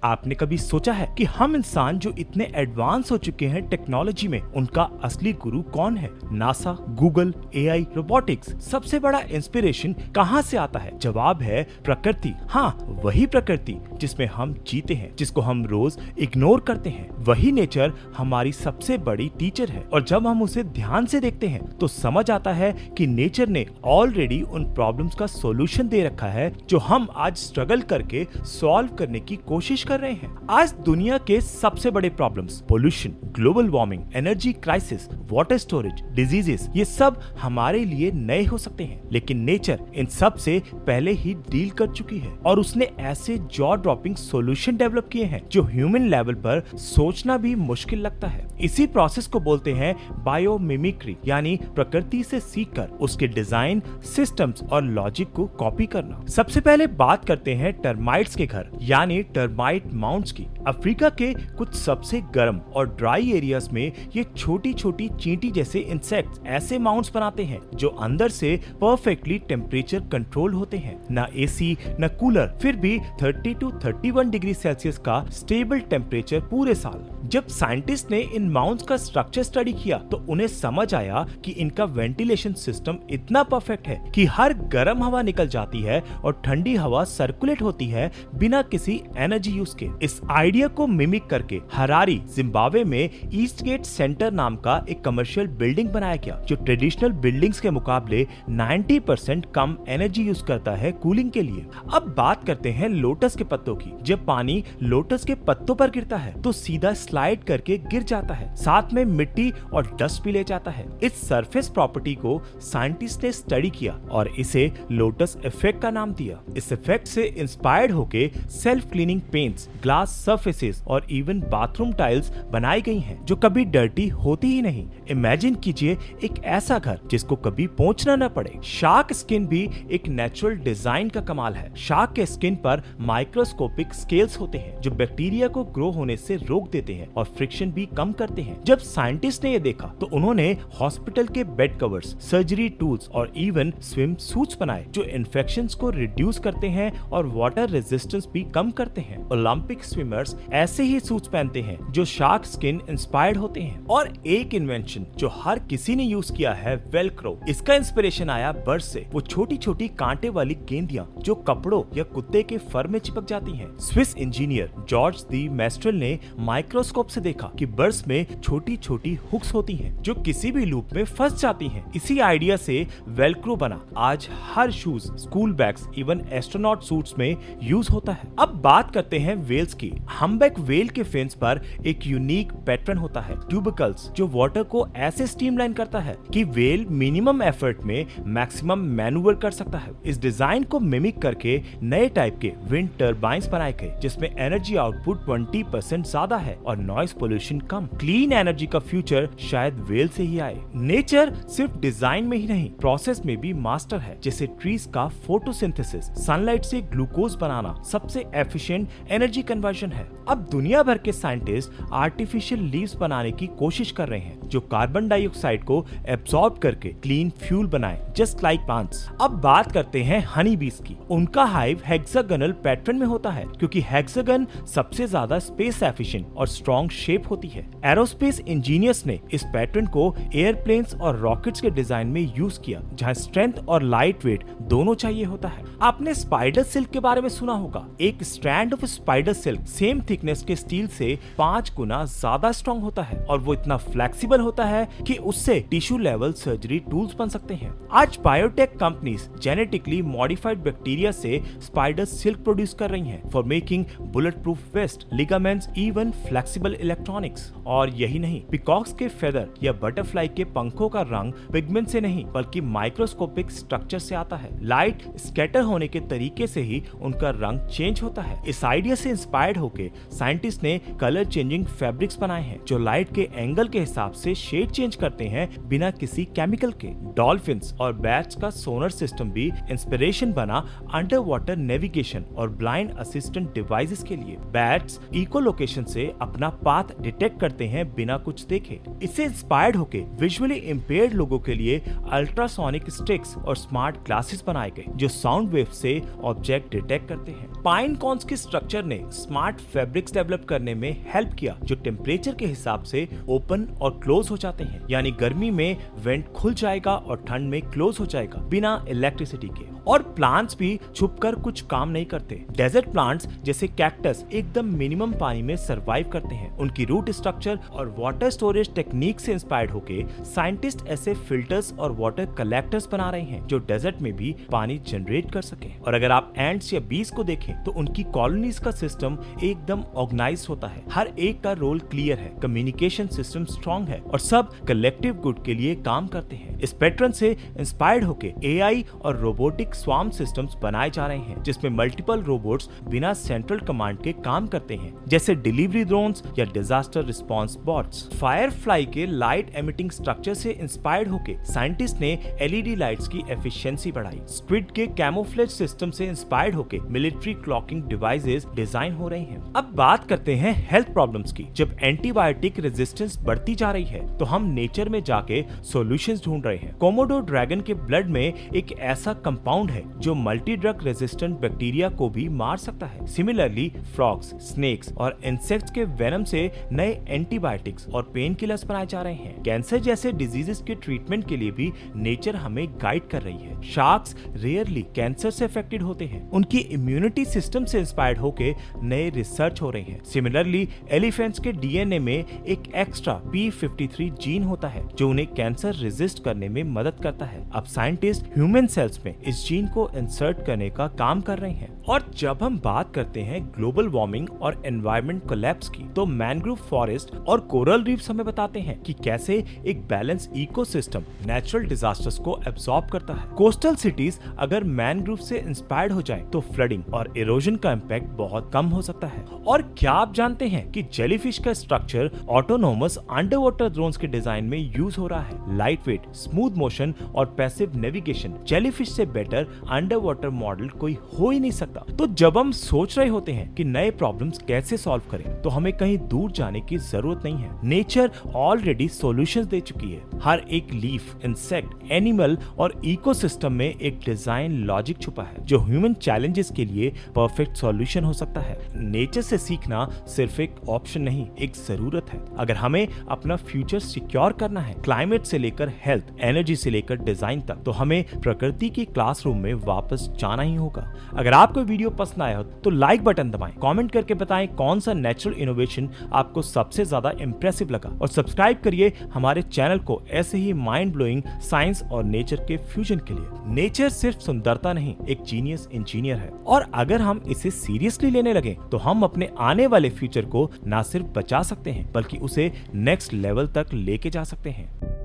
आपने कभी सोचा है कि हम इंसान जो इतने एडवांस हो चुके हैं टेक्नोलॉजी में, उनका असली गुरु कौन है? नासा, गूगल, एआई, रोबोटिक्स, सबसे बड़ा इंस्पिरेशन कहाँ से आता है? जवाब है प्रकृति। हाँ, वही प्रकृति जिसमें हम जीते हैं, जिसको हम रोज इग्नोर करते हैं। वही नेचर हमारी सबसे बड़ी टीचर है, और जब हम उसे ध्यान से देखते हैं तो समझ आता है कि नेचर ने ऑलरेडी उन प्रॉब्लम्स का सॉल्यूशन दे रखा है जो हम आज स्ट्रगल करके सॉल्व करने की कोशिश कर रहे हैं। आज दुनिया के सबसे बड़े problems, pollution, global warming, energy crisis, water storage, diseases, ये सब हमारे लिए नए हो सकते हैं, लेकिन नेचर इन सब से पहले ही डील कर चुकी है, और उसने ऐसे जॉ ड्रॉपिंग सॉल्यूशन डेवलप किए हैं जो ह्यूमन लेवल पर सोचना भी मुश्किल लगता है। इसी प्रोसेस को बोलते हैं बायोमिमिक्री, यानी प्रकृति से सीखकर उसके डिजाइन, सिस्टम्स और लॉजिक को कॉपी करना। सबसे पहले बात करते हैं टर्माइट्स के घर यानी टर्माइट माउंट्स की। अफ्रीका के कुछ सबसे गर्म और ड्राई एरियाज में ये छोटी छोटी चींटी जैसे इंसेक्ट्स ऐसे माउंट्स बनाते हैं जो अंदर से परफेक्टली टेम्परेचर कंट्रोल होते हैं। न एसी न कूलर, फिर भी 30 to 31 डिग्री सेल्सियस का स्टेबल टेम्परेचर पूरे साल। जब साइंटिस्ट ने इन माउंट्स का स्ट्रक्चर स्टडी किया तो उन्हें समझ आया कि इनका वेंटिलेशन सिस्टम इतना परफेक्ट है कि हर गर्म हवा निकल जाती है और ठंडी हवा सर्कुलेट होती है बिना किसी एनर्जी यूज के। इस आइडिया को मिमिक करके हरारी, जिम्बाब्वे में ईस्ट गेट सेंटर नाम का एक कमर्शियल बिल्डिंग बनाया गया जो ट्रेडिशनल बिल्डिंग्स के मुकाबले 90% कम एनर्जी यूज करता है कूलिंग के लिए। अब बात करते हैं लोटस के पत्तों की। जब पानी लोटस के पत्तों पर गिरता है तो सीधा स्लाइड करके गिर जाता है, साथ में मिट्टी और डस्ट भी ले जाता है। इस सरफेस प्रॉपर्टी को साइंटिस्ट ने स्टडी किया और इसे लोटस इफेक्ट का नाम दिया। इस इफेक्ट से इंस्पायर्ड होके self cleaning paints, glass surfaces और इवन बाथरूम टाइल्स बनाई गई हैं जो कभी डर्टी होती ही नहीं। इमेजिन कीजिए एक ऐसा घर जिसको कभी पोंछना न पड़े। शार्क स्किन भी एक नेचुरल डिजाइन का कमाल है। शार्क के स्किन पर माइक्रोस्कोपिक स्केल्स होते हैं जो बैक्टीरिया को ग्रो होने से रोक देते हैं और फ्रिक्शन भी कम करते हैं। जब साइंटिस्ट ने ये देखा तो उन्होंने हॉस्पिटल के बेड कवर्स, सर्जरी टूल्स और इवन स्विम सूट्स बनाए जो इन्फेक्शंस को रिड्यूस करते हैं और वाटर रेजिस्टेंस भी कम करते हैं। ओलंपिक स्विमर्स ऐसे ही सूट्स पहनते हैं जो शार्क स्किन इंस्पायर्ड होते हैं। और एक इन्वेंशन जो हर किसी ने यूज किया है, वेलक्रो। इसका इंस्पिरेशन आया बर्ड से, वो छोटी छोटी कांटे वाली गेंदियां जो कपड़ों या कुत्ते के फर में चिपक जाती हैं। स्विस इंजीनियर जॉर्ज दी मेस्ट्रेल ने माइक्रोस्कोप से देखा कि बर्ड्स में छोटी छोटी हुक्स होती हैं जो किसी भी लूप में फंस जाती हैं। इसी आइडिया से वेलक्रो बना। आज हर shoes, school bags, even astronaut suits में यूज होता है। अब बात करते हैं वेल्स की। हम्बैक वेल के फिन्स पर एक यूनिक पैटर्न होता है, ट्यूबिकल्स, जो वाटर को ऐसे स्ट्रीमलाइन करता है कि वेल मिनिमम एफर्ट में मैक्सिमम मैनूवर कर सकता है। इस डिजाइन को मिमिक करके नए टाइप के विंड टर्बाइन्स बनाए गए जिसमें एनर्जी आउटपुट 20% ज्यादा है और नॉइस पोल्यूशन कम। क्लीन एनर्जी का फ्यूचर शायद वेल से ही आए। नेचर सिर्फ डिजाइन में ही नहीं, प्रोसेस में भी मास्टर है, जैसे ट्रीज का फोटोसिंथेसिस, सनलाइट से ग्लूकोज बनाना सबसे एफिशिएंट एनर्जी कन्वर्जन है। अब दुनिया भर के साइंटिस्ट आर्टिफिशियल लीव्स बनाने की कोशिश कर रहे हैं जो कार्बन डाइऑक्साइड को एब्सॉर्ब करके क्लीन फ्यूल बनाए, जस्ट लाइक प्लांट्स। अब बात करते हैं हनी बीज की। उनका हाइव हेक्सागोनल पैटर्न में होता है क्योंकि हेक्सागन सबसे ज्यादा स्पेस एफिशिएंट और स्ट्रॉन्ग शेप होती है। एरोस्पेस इंजीनियर्स ने इस पैटर्न को एयरप्लेन्स और रॉकेट्स के डिजाइन में यूज किया जहां स्ट्रेंथ और लाइट वेट दोनों चाहिए होता है। आपने स्पाइडर सिल्क के बारे में सुना होगा। एक strand of spider silk same thickness के स्टील से 5 गुना ज्यादा स्ट्रॉन्ग होता है और वो इतना फ्लेक्सिबल होता है कि उससे टिश्यू लेवल सर्जरी टूल्स बन सकते हैं। आज biotech companies genetically modified bacteria से स्पाइडर सिल्क प्रोड्यूस कर रही हैं for making bullet proof waste, ligaments, even flexible electronics. और यही नहीं, पिकॉक्स के फेदर या बटरफ्लाई के पंखों का रंग पिगमेंट से नहीं बल्कि माइक्रोस्कोपिक स्ट्रक्चर से आता है। लाइट स्कैटर होने के तरीके से ही उनका रंग चेंज होता है। इस आइडिया से इंस्पायर्ड होकर साइंटिस्ट ने कलर चेंजिंग फैब्रिक्स बनाए हैं जो लाइट के एंगल के हिसाब से शेड चेंज करते हैं बिना किसी केमिकल के। डॉल्फिन्स और बैट्स का सोनर सिस्टम भी इंस्पिरेशन बना अंडर वाटर नेविगेशन और ब्लाइंड असिस्टेंट डिवाइसेस के लिए। बैट्स इको लोकेशन से अपना पाथ डिटेक्ट करते हैं बिना कुछ देखे। इससे इंस्पायर्ड होकर विजुअली इम्पेयर्ड लोगों के लिए अल्ट्रासोनिक स्टिक्स और स्मार्ट ग्लासेस बनाए गए जो साउंड वेव से ऑब्जेक्ट डिटेक्ट करते हैं। पाइन कॉन्स के स्ट्रक्चर ने ने स्मार्ट फैब्रिक्स डेवलप करने में हेल्प किया जो टेम्परेचर के हिसाब से ओपन और क्लोज हो जाते हैं, यानी गर्मी में वेंट खुल जाएगा और ठंड में क्लोज हो जाएगा बिना इलेक्ट्रिसिटी के। और प्लांट्स भी छुपकर कुछ काम नहीं करते। डेजर्ट प्लांट्स जैसे कैक्टस एकदम मिनिमम पानी में सरवाइव करते हैं। उनकी रूट स्ट्रक्चर और वाटर स्टोरेज टेक्निक से इंस्पायर्ड होके साइंटिस्ट ऐसे फिल्टर्स और वाटर कलेक्टर्स बना रहे हैं जो डेजर्ट में भी पानी जनरेट कर सके। और अगर आप एंट्स या बीज को देखें तो उनकी कॉलोनीज का सिस्टम एकदम ऑर्गेनाइज होता है। हर एक का रोल क्लियर है, कम्युनिकेशन सिस्टम स्ट्रॉन्ग है और सब कलेक्टिव गुड के लिए काम करते हैं। इस पैटर्न से इंस्पायर्ड होके एआई और रोबोटिक स्वार्म सिस्टम्स बनाए जा रहे हैं जिसमें मल्टीपल रोबोट्स बिना सेंट्रल कमांड के काम करते हैं, जैसे डिलीवरी ड्रोन्स या डिजास्टर रिस्पांस बॉट्स। फायरफ्लाई के लाइट एमिटिंग स्ट्रक्चर से इंस्पायर्ड होके साइंटिस्ट ने एलईडी लाइट्स की एफिशिएंसी बढ़ाई। स्क्विड के कैमोफ्लेज सिस्टम से इंस्पायर्ड होके मिलिट्री क्लॉकिंग डिवाइसेस डिजाइन हो रहे हैं। अब बात करते हैं हेल्थ प्रॉब्लम्स की। जब एंटीबायोटिक रेजिस्टेंस बढ़ती जा रही है तो हम नेचर में जाके सॉल्यूशंस ढूंढ रहे हैं। कोमोडो ड्रैगन के ब्लड में एक ऐसा कंपाउंड है जो मल्टी ड्रग रेजिस्टेंट बैक्टीरिया को भी मार सकता है। सिमिलरली फ्रॉग्स, स्नेक्स और इंसेक्ट्स के वेनम से नए एंटीबायोटिक्स और पेन किलर्स बनाए जा रहे हैं। कैंसर जैसे डिजीजेस के ट्रीटमेंट के लिए भी नेचर हमें गाइड कर रही है। शार्क्स रेयरली कैंसर से अफेक्टेड होते हैं। उनकी इम्यूनिटी सिस्टम से इंस्पायर्ड होकर नए रिसर्च हो रहे हैं। सिमिलरली एलिफेंट्स के डीएनए में एक एक्स्ट्रा P53 जीन होता है जो उन्हें कैंसर रेजिस्ट करने में मदद करता है। अब साइंटिस्ट ह्यूमन सेल्स में इस जीन को इंसर्ट करने का काम कर रहे हैं। और जब हम बात करते हैं ग्लोबल वार्मिंग और एनवायरनमेंट कोलैप्स की तो मैंग्रोव फॉरेस्ट और कोरल रीफ्स हमें बताते हैं कि कैसे एक बैलेंस इकोसिस्टम नेचुरल डिजास्टर्स को एब्सॉर्ब करता है। कोस्टल सिटीज अगर मैंग्रोव से इंस्पायर्ड हो जाए तो फ्लडिंग और इरोजन का इम्पैक्ट बहुत कम हो सकता है। और क्या आप जानते हैं कि जेलीफिश का structure autonomous under water drones के डिजाइन में यूज हो रहा है। लाइट वेट, स्मूथ मोशन और पैसिव नेविगेशन जेलीफिश से बेटर अंडर वाटर मॉडल कोई हो ही नहीं सकता। तो जब हम सोच रहे होते हैं कि नए प्रॉब्लम्स कैसे सॉल्व करें तो हमें कहीं दूर जाने की जरूरत नहीं है। नेचर ऑलरेडी सॉल्यूशंस दे चुकी है। हर एक लीफ, इंसेक्ट, एनिमल और इकोसिस्टम में एक डिजाइन लॉजिक छुपा है जो ह्यूमन चैलेंजेस के लिए परफेक्ट सॉल्यूशन हो सकता है। नेचर से सीखना सिर्फ एक ऑप्शन नहीं, एक जरूरत है। अगर हमें अपना फ्यूचर सिक्योर करना है, क्लाइमेट से लेकर हेल्थ, एनर्जी से लेकर डिजाइन तक, तो हमें प्रकृति की क्लासरूम में वापस जाना ही होगा। अगर आपको वीडियो पसंद आया हो तो लाइक बटन दबाएं, कमेंट करके बताएं कौन सा नेचुरल इनोवेशन आपको सबसे ज्यादा इंप्रेसिव लगा और सब्सक्राइब करिए हमारे चैनल को ऐसे ही माइंड ब्लोइंग साइंस और नेचर के फ्यूजन के लिए। नेचर सिर्फ सुंदरता नहीं, एक जीनियस इंजीनियर है और अगर हम इसे सीरियसली लेने लगे तो हम अपने आने वाले फ्यूचर को ना सिर्फ बचा सकते हैं बल्कि उसे नेक्स्ट लेवल तक लेके जा सकते हैं।